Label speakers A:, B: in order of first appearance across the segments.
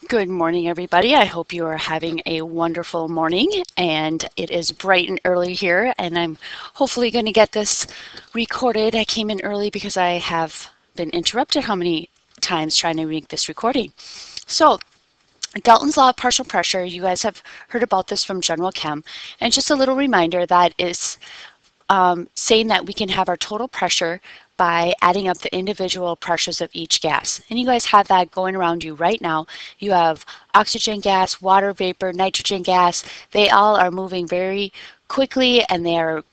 A: Good morning, everybody. I hope you are having a wonderful morning, and it is bright and early here, and I'm hopefully going to get this recorded. I came in early because I have been interrupted how many times trying to make this recording. So, Dalton's law of partial pressure, you guys have heard about this from General Chem, and just a little reminder that is saying that we can have our total pressure by adding up the individual pressures of each gas. And you guys have that going around you right now. You have oxygen gas, water vapor, nitrogen gas. They all are moving very quickly, and they are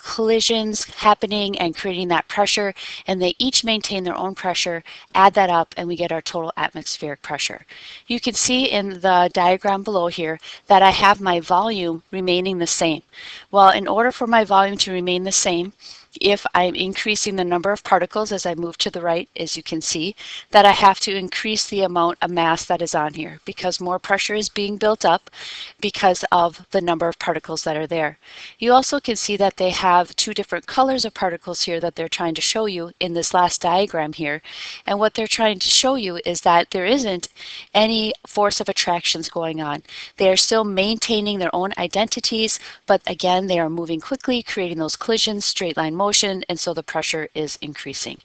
A: collisions happening and creating that pressure, and they each maintain their own pressure. Add that up and we get our total atmospheric pressure. You can see in the diagram below here that I have my volume remaining the same. Well, in order for my volume to remain the same, if I'm increasing the number of particles as I move to the right, as you can see, that I have to increase the amount of mass that is on here because more pressure is being built up because of the number of particles that are there. You also can see that they have two different colors of particles here that they're trying to show you in this last diagram here. And what they're trying to show you is that there isn't any force of attractions going on. They are still maintaining their own identities, but again, they are moving quickly, creating those collisions, straight line motion, and so the pressure is increasing.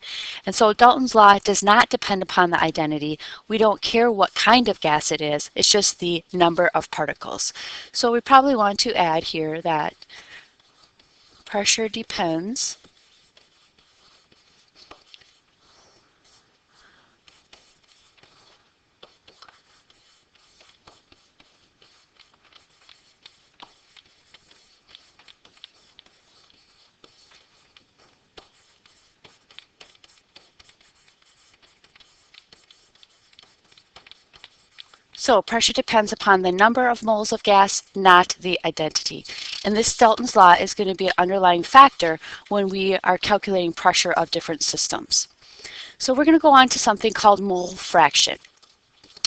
A: And so Dalton's law does not depend upon the identity. We don't care what kind of gas it is, it's just the number of particles. So we probably want to add here that pressure depends So pressure depends upon the number of moles of gas, not the identity. And this Dalton's law is going to be an underlying factor when we are calculating pressure of different systems. So we're going to go on to something called mole fraction.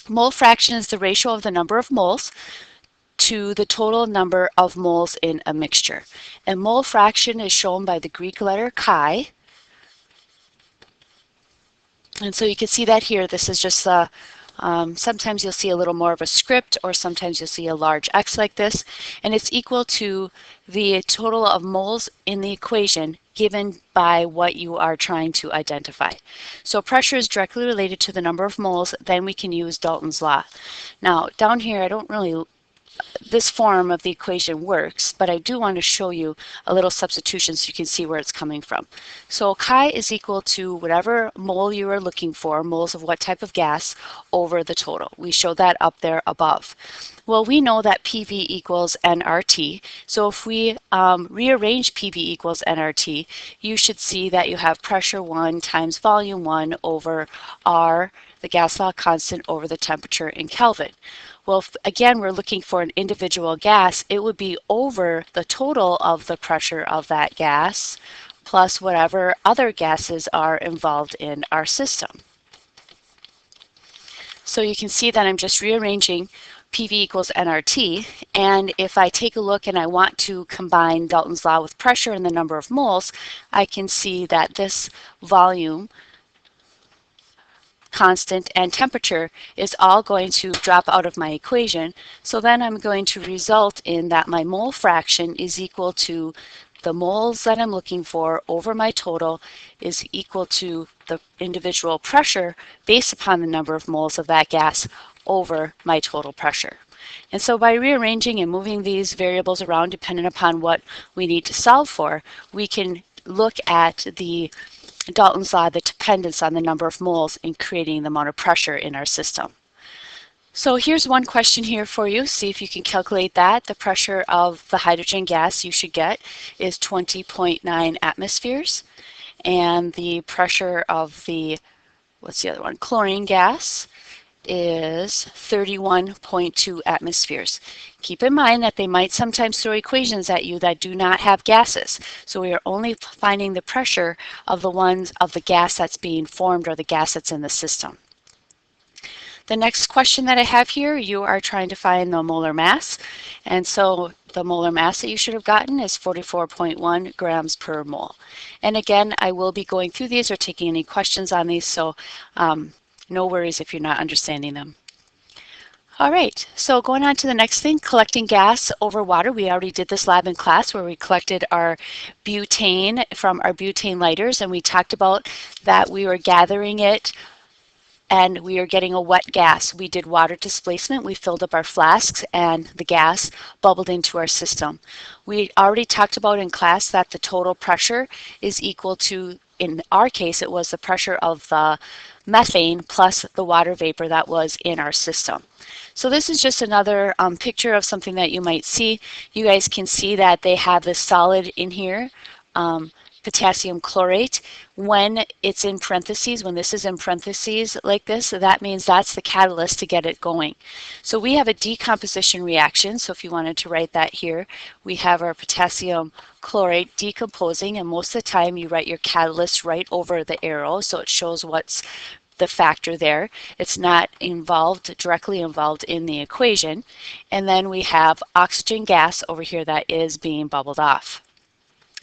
A: Mole fraction is the ratio of the number of moles to the total number of moles in a mixture. And mole fraction is shown by the Greek letter chi. And so you can see that here. This is just the sometimes you'll see a little more of a script, or sometimes you'll see a large X like this, and it's equal to the total of moles in the equation given by what you are trying to identify. So pressure is directly related to the number of moles, then we can use Dalton's law. Now down here, I don't really this form of the equation works, but I do want to show you a little substitution so you can see where it's coming from. So chi is equal to whatever mole you are looking for, moles of what type of gas, over the total. We show that up there above. Well, we know that PV equals nRT, so if we rearrange PV equals nRT, you should see that you have pressure 1 times volume 1 over R, the gas law constant, over the temperature in Kelvin. Well, if, again, we're looking for an individual gas, it would be over the total of the pressure of that gas plus whatever other gases are involved in our system. So you can see that I'm just rearranging PV equals nRT, and if I take a look and I want to combine Dalton's law with pressure and the number of moles, I can see that this volume constant and temperature is all going to drop out of my equation. So then I'm going to result in that my mole fraction is equal to the moles that I'm looking for over my total is equal to the individual pressure based upon the number of moles of that gas over my total pressure. And so by rearranging and moving these variables around depending upon what we need to solve for, we can look at the Dalton's law, the dependence on the number of moles in creating the amount of pressure in our system. So here's one question here for you. See if you can calculate that. The pressure of the hydrogen gas you should get is 20.9 atmospheres. And the pressure of the, what's the other one, chlorine gas is 31.2 atmospheres. Keep in mind that they might sometimes throw equations at you that do not have gases. So we are only finding the pressure of the ones of the gas that's being formed or the gas that's in the system. The next question that I have here, you are trying to find the molar mass. And so the molar mass that you should have gotten is 44.1 grams per mole. And again, I will be going through these or taking any questions on these, so no worries if you're not understanding them. All right, so going on to the next thing, collecting gas over water. We already did this lab in class where we collected our butane from our butane lighters, and we talked about that we were gathering it and we are getting a wet gas. We did water displacement. We filled up our flasks and the gas bubbled into our system. We already talked about in class that the total pressure is equal to, in our case, it was the pressure of the methane plus the water vapor that was in our system. So this is just another picture of something that you might see. You guys can see that they have this solid in here, potassium chlorate. When it's in parentheses, when this is in parentheses like this, that means that's the catalyst to get it going. So we have a decomposition reaction. So if you wanted to write that here, we have our potassium chlorate decomposing, and most of the time you write your catalyst right over the arrow so it shows what's the factor there. It's not directly involved in the equation. And then we have oxygen gas over here that is being bubbled off.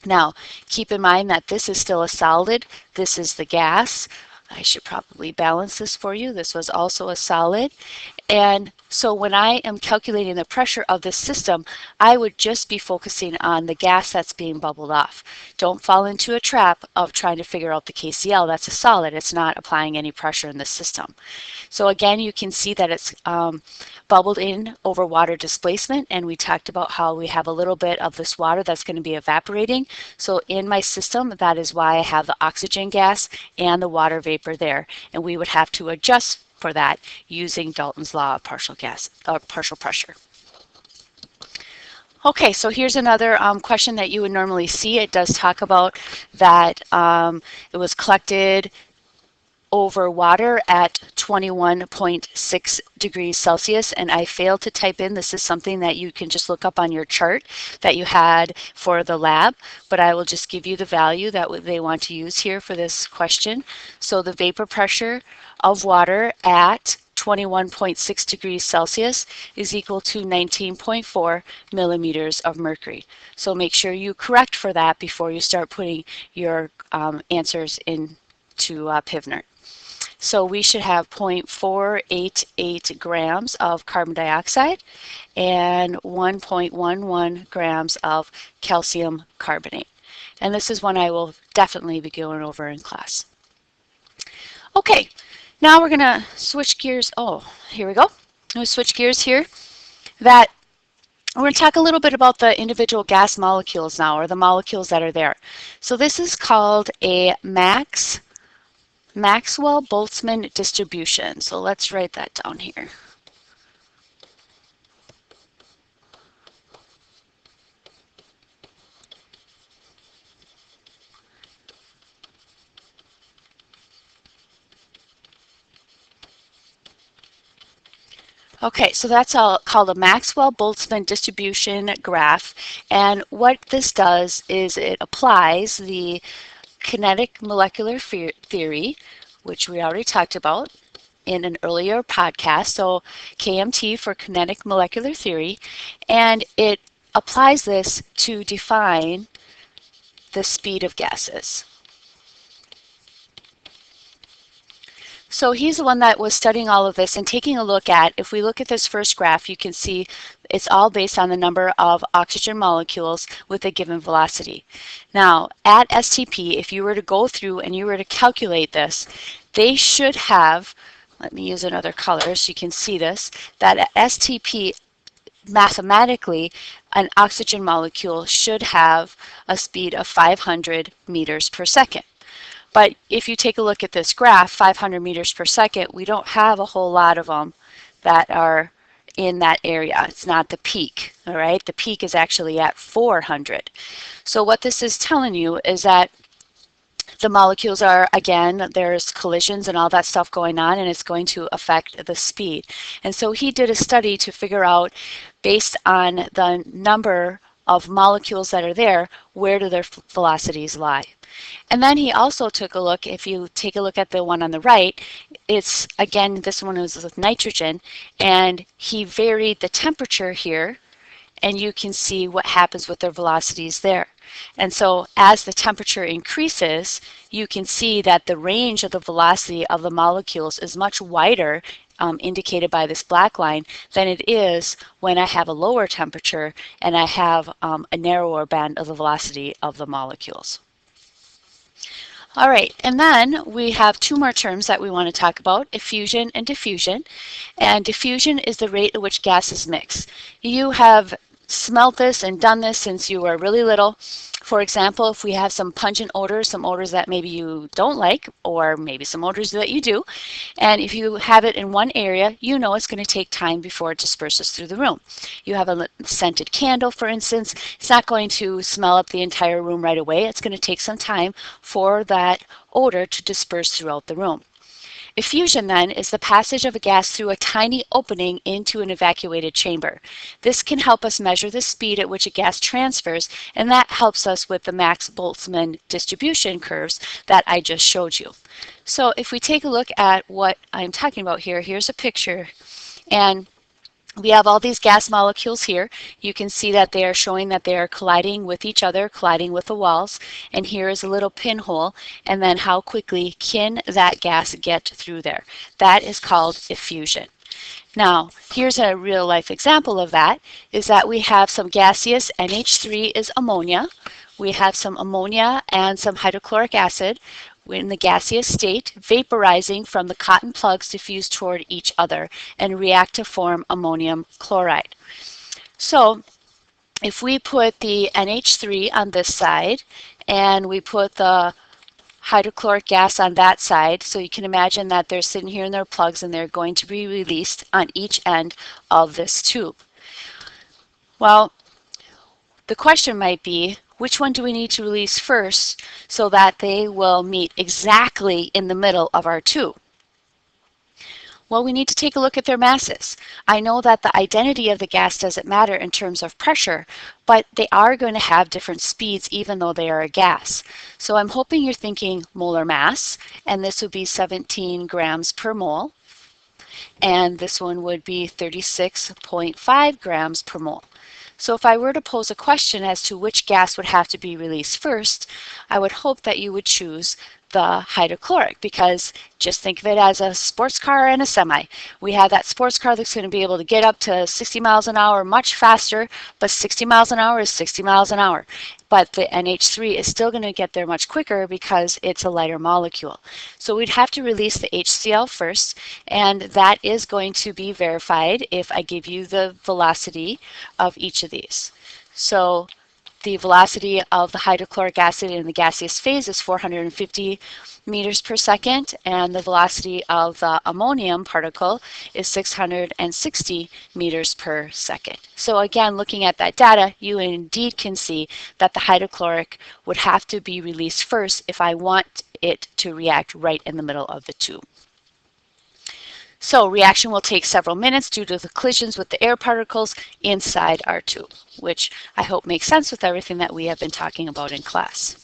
A: Now, keep in mind that this is still a solid. This is the gas. I should probably balance this for you. This was also a solid. And so when I am calculating the pressure of this system, I would just be focusing on the gas that's being bubbled off. Don't fall into a trap of trying to figure out the KCl. That's a solid. It's not applying any pressure in the system. So again, you can see that it's bubbled in over water displacement, and we talked about how we have a little bit of this water that's going to be evaporating. So in my system, that is why I have the oxygen gas and the water vapor there, and we would have to adjust for that using Dalton's law of partial pressure. Okay, so here's another question that you would normally see. It does talk about that it was collected over water at 21.6 degrees Celsius, and I failed to type in. This is something that you can just look up on your chart that you had for the lab, but I will just give you the value that they want to use here for this question. So the vapor pressure of water at 21.6 degrees Celsius is equal to 19.4 millimeters of mercury. So make sure you correct for that before you start putting your answers into Pivnert. So we should have 0.488 grams of carbon dioxide and 1.11 grams of calcium carbonate. And this is one I will definitely be going over in class. Okay, now we're going to switch gears. Oh, here we go. I'm going to switch gears here. We're going to talk a little bit about the individual gas molecules now, or the molecules that are there. So this is called a Maxwell-Boltzmann distribution. So let's write that down here. Okay, so that's called a Maxwell-Boltzmann distribution graph. And what this does is it applies the kinetic molecular theory, which we already talked about in an earlier podcast, so KMT for kinetic molecular theory, and it applies this to define the speed of gases. So he's the one that was studying all of this and taking a look at, if we look at this first graph, you can see it's all based on the number of oxygen molecules with a given velocity. Now, at STP, if you were to go through and you were to calculate this, they should have, let me use another color so you can see this, that at STP, mathematically, an oxygen molecule should have a speed of 500 meters per second. But if you take a look at this graph, 500 meters per second, we don't have a whole lot of them that are in that area. It's not the peak, all right? The peak is actually at 400. So what this is telling you is that the molecules are, again, there's collisions and all that stuff going on, and it's going to affect the speed. And so he did a study to figure out, based on the number of molecules that are there, where do their velocities lie. And then he also took a look, if you take a look at the one on the right, it's, again, this one was with nitrogen, and he varied the temperature here and you can see what happens with their velocities there. And so as the temperature increases, you can see that the range of the velocity of the molecules is much wider, indicated by this black line, than it is when I have a lower temperature and I have a narrower band of the velocity of the molecules. All right, and then we have two more terms that we want to talk about, effusion and diffusion. And diffusion is the rate at which gases mix. You have smelt this and done this since you were really little. For example, if we have some pungent odors, some odors that maybe you don't like, or maybe some odors that you do, and if you have it in one area, you know it's going to take time before it disperses through the room. You have a scented candle, for instance, it's not going to smell up the entire room right away. It's going to take some time for that odor to disperse throughout the room. Effusion, then, is the passage of a gas through a tiny opening into an evacuated chamber. This can help us measure the speed at which a gas transfers, and that helps us with the Max-Boltzmann distribution curves that I just showed you. So if we take a look at what I'm talking about here, here's a picture, and we have all these gas molecules here. You can see that they are showing that they are colliding with each other, colliding with the walls. And here is a little pinhole. And then how quickly can that gas get through there? That is called effusion. Now, here's a real life example of that, is that we have some gaseous NH3 is ammonia. We have some ammonia and some hydrochloric acid in the gaseous state, vaporizing from the cotton plugs diffused toward each other and react to form ammonium chloride. So if we put the NH3 on this side and we put the hydrochloric gas on that side, so you can imagine that they're sitting here in their plugs and they're going to be released on each end of this tube. Well, the question might be, which one do we need to release first so that they will meet exactly in the middle of our tube? Well, we need to take a look at their masses. I know that the identity of the gas doesn't matter in terms of pressure, but they are going to have different speeds even though they are a gas. So I'm hoping you're thinking molar mass, and this would be 17 grams per mole, and this one would be 36.5 grams per mole. So if I were to pose a question as to which gas would have to be released first, I would hope that you would choose the hydrochloric, because just think of it as a sports car and a semi. We have that sports car that's going to be able to get up to 60 miles an hour much faster, but 60 miles an hour is 60 miles an hour. But the NH3 is still going to get there much quicker because it's a lighter molecule. So we'd have to release the HCl first, and that is going to be verified if I give you the velocity of each of these. So the velocity of the hydrochloric acid in the gaseous phase is 450 meters per second, and the velocity of the ammonium particle is 660 meters per second. So again, looking at that data, you indeed can see that the hydrochloric would have to be released first if I want it to react right in the middle of the tube. So reaction will take several minutes due to the collisions with the air particles inside our tube, which I hope makes sense with everything that we have been talking about in class.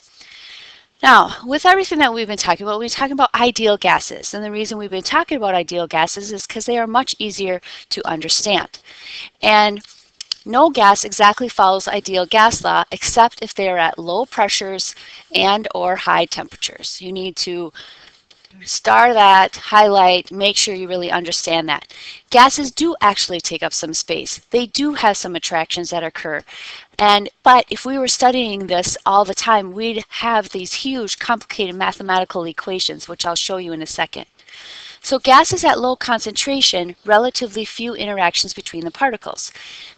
A: Now, with everything that we've been talking about, we've been talking about ideal gases. And the reason we've been talking about ideal gases is because they are much easier to understand. And no gas exactly follows ideal gas law except if they are at low pressures and or high temperatures. You need to star that, highlight, make sure you really understand that. Gases do actually take up some space. They do have some attractions that occur. But if we were studying this all the time, we'd have these huge complicated mathematical equations, which I'll show you in a second. So gases at low concentration, relatively few interactions between the particles.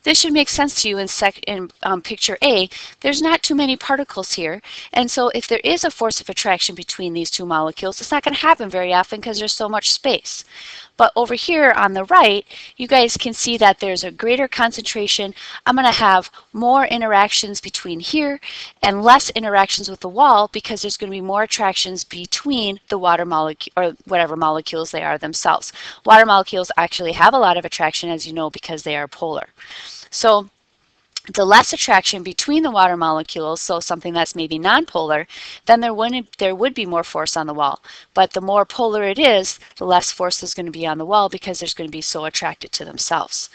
A: This should make sense to you in picture A. There's not too many particles here, and so if there is a force of attraction between these two molecules, it's not going to happen very often because there's so much space. But over here on the right, you guys can see that there's a greater concentration. I'm going to have more interactions between here and less interactions with the wall because there's going to be more attractions between the water molecule or whatever molecules they are themselves. Water molecules actually have a lot of attraction, as you know, because they are polar. So the less attraction between the water molecules, so something that's maybe nonpolar, then there would be more force on the wall. But the more polar it is, the less force is going to be on the wall because there's going to be so attracted to themselves.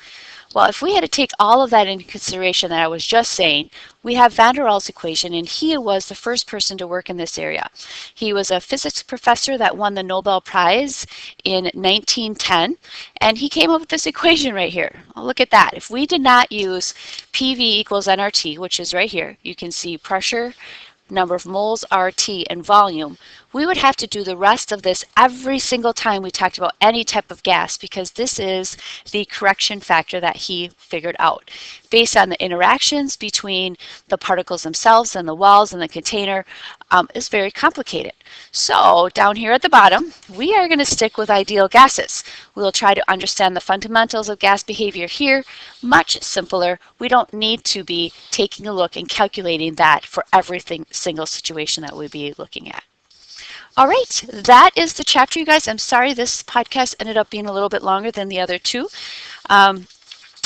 A: Well, if we had to take all of that into consideration that I was just saying, we have van der Waals equation, and he was the first person to work in this area. He was a physics professor that won the Nobel Prize in 1910, and he came up with this equation right here. Oh, look at that. If we did not use PV equals nRT, which is right here, you can see pressure, number of moles, RT, and volume, we would have to do the rest of this every single time we talked about any type of gas, because this is the correction factor that he figured out. Based on the interactions between the particles themselves and the walls and the container, is very complicated. So down here at the bottom, we are going to stick with ideal gases. We'll try to understand the fundamentals of gas behavior here. Much simpler. We don't need to be taking a look and calculating that for every single situation that we'll be looking at. All right, that is the chapter, you guys. I'm sorry this podcast ended up being a little bit longer than the other two.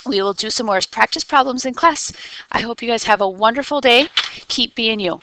A: We will do some more practice problems in class. I hope you guys have a wonderful day. Keep being you.